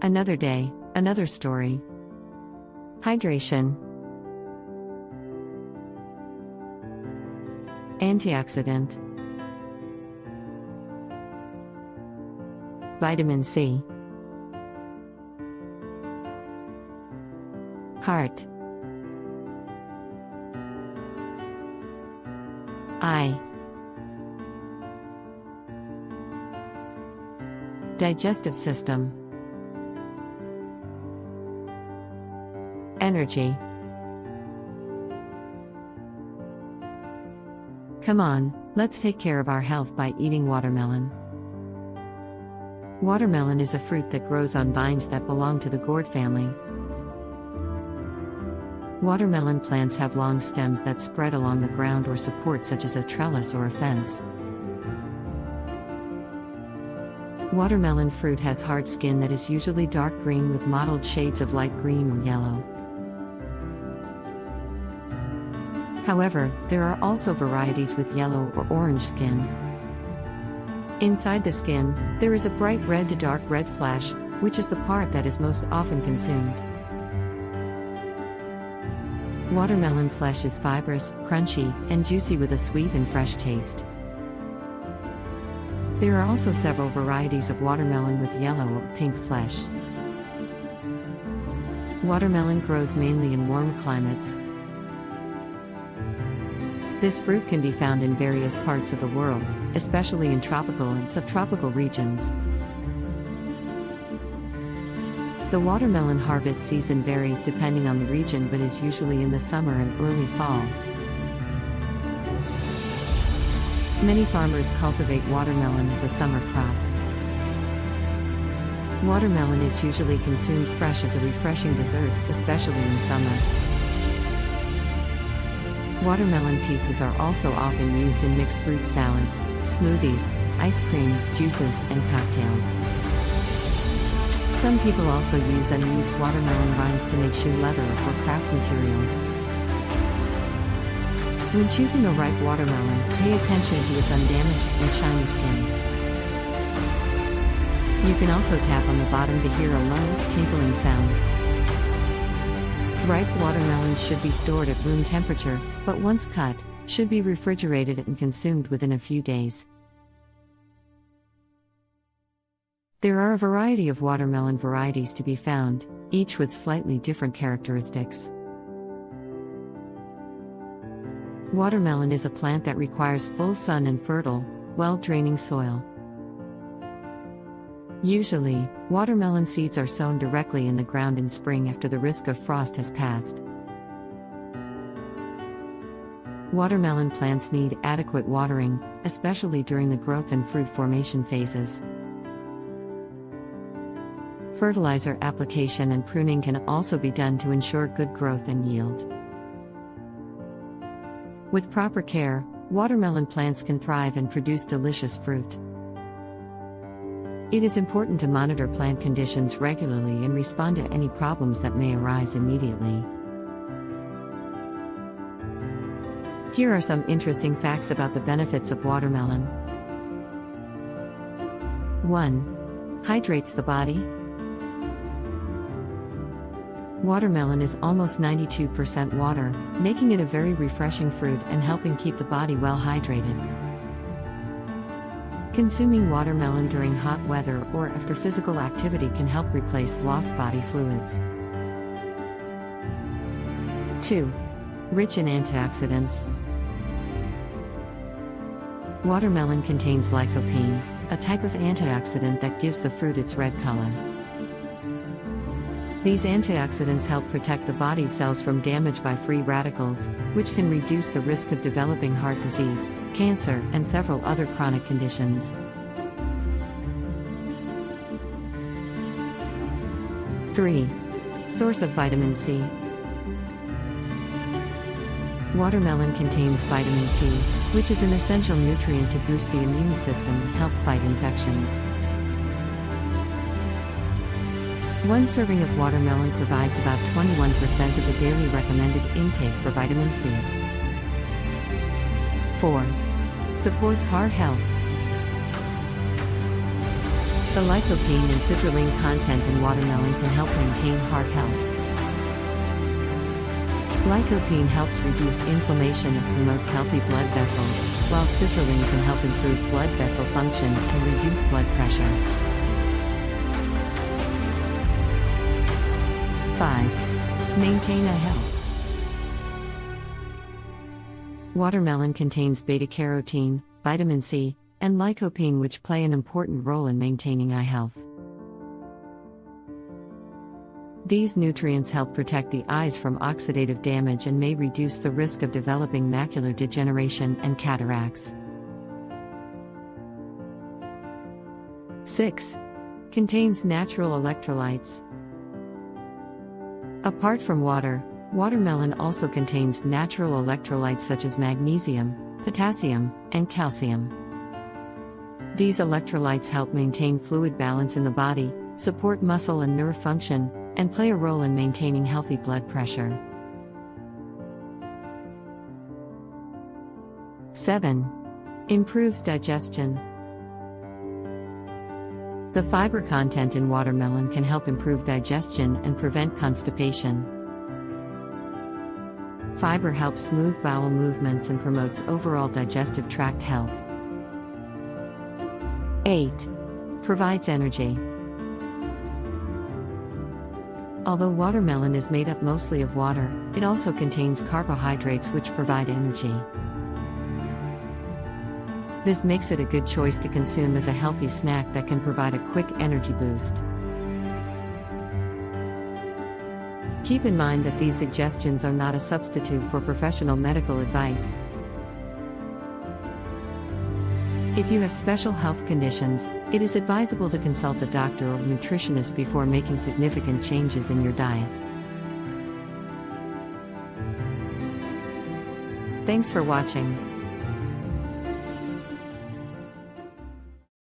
Another day, another story. Hydration. Antioxidant. Vitamin C. Heart. Eye. Digestive system. Energy. Come on, let's take care of our health by eating watermelon. Watermelon is a fruit that grows on vines that belong to the gourd family. Watermelon plants have long stems that spread along the ground or support, such as a trellis or a fence. Watermelon fruit has hard skin that is usually dark green with mottled shades of light green or yellow. However, there are also varieties with yellow or orange skin. Inside the skin, there is a bright red to dark red flesh, which is the part that is most often consumed. Watermelon flesh is fibrous, crunchy, and juicy with a sweet and fresh taste. There are also several varieties of watermelon with yellow or pink flesh. Watermelon grows mainly in warm climates. This fruit can be found in various parts of the world, especially in tropical and subtropical regions. The watermelon harvest season varies depending on the region, but is usually in the summer and early fall. Many farmers cultivate watermelon as a summer crop. Watermelon is usually consumed fresh as a refreshing dessert, especially in summer. Watermelon pieces are also often used in mixed fruit salads, smoothies, ice cream, juices, and cocktails. Some people also use unused watermelon rinds to make shoe leather or craft materials. When choosing a ripe watermelon, pay attention to its undamaged and shiny skin. You can also tap on the bottom to hear a low, tinkling sound. Ripe watermelons should be stored at room temperature, but once cut, should be refrigerated and consumed within a few days. There are a variety of watermelon varieties to be found, each with slightly different characteristics. Watermelon is a plant that requires full sun and fertile, well-draining soil. Usually, watermelon seeds are sown directly in the ground in spring after the risk of frost has passed. Watermelon plants need adequate watering, especially during the growth and fruit formation phases. Fertilizer application and pruning can also be done to ensure good growth and yield. With proper care, watermelon plants can thrive and produce delicious fruit. It is important to monitor plant conditions regularly and respond to any problems that may arise immediately. Here are some interesting facts about the benefits of watermelon. 1. Hydrates the body. Watermelon is almost 92% water, making it a very refreshing fruit and helping keep the body well hydrated. Consuming watermelon during hot weather or after physical activity can help replace lost body fluids. 2. Rich in antioxidants. Watermelon contains lycopene, a type of antioxidant that gives the fruit its red color. These antioxidants help protect the body's cells from damage by free radicals, which can reduce the risk of developing heart disease, cancer, and several other chronic conditions. 3. Source of vitamin C. Watermelon contains vitamin C, which is an essential nutrient to boost the immune system and help fight infections. One serving of watermelon provides about 21% of the daily recommended intake for vitamin C. 4. Supports heart health. The lycopene and citrulline content in watermelon can help maintain heart health. Lycopene helps reduce inflammation and promotes healthy blood vessels, while citrulline can help improve blood vessel function and reduce blood pressure. 5. Maintain eye health. Watermelon contains beta-carotene, vitamin C, and lycopene, which play an important role in maintaining eye health. These nutrients help protect the eyes from oxidative damage and may reduce the risk of developing macular degeneration and cataracts. 6. Contains natural electrolytes. Apart from water, watermelon also contains natural electrolytes such as magnesium, potassium, and calcium. These electrolytes help maintain fluid balance in the body, support muscle and nerve function, and play a role in maintaining healthy blood pressure. 7. Improves digestion. The fiber content in watermelon can help improve digestion and prevent constipation. Fiber helps smooth bowel movements and promotes overall digestive tract health. 8. Provides energy. Although watermelon is made up mostly of water, it also contains carbohydrates which provide energy. This makes it a good choice to consume as a healthy snack that can provide a quick energy boost. Keep in mind that these suggestions are not a substitute for professional medical advice. If you have special health conditions, it is advisable to consult a doctor or nutritionist before making significant changes in your diet. Thanks for watching.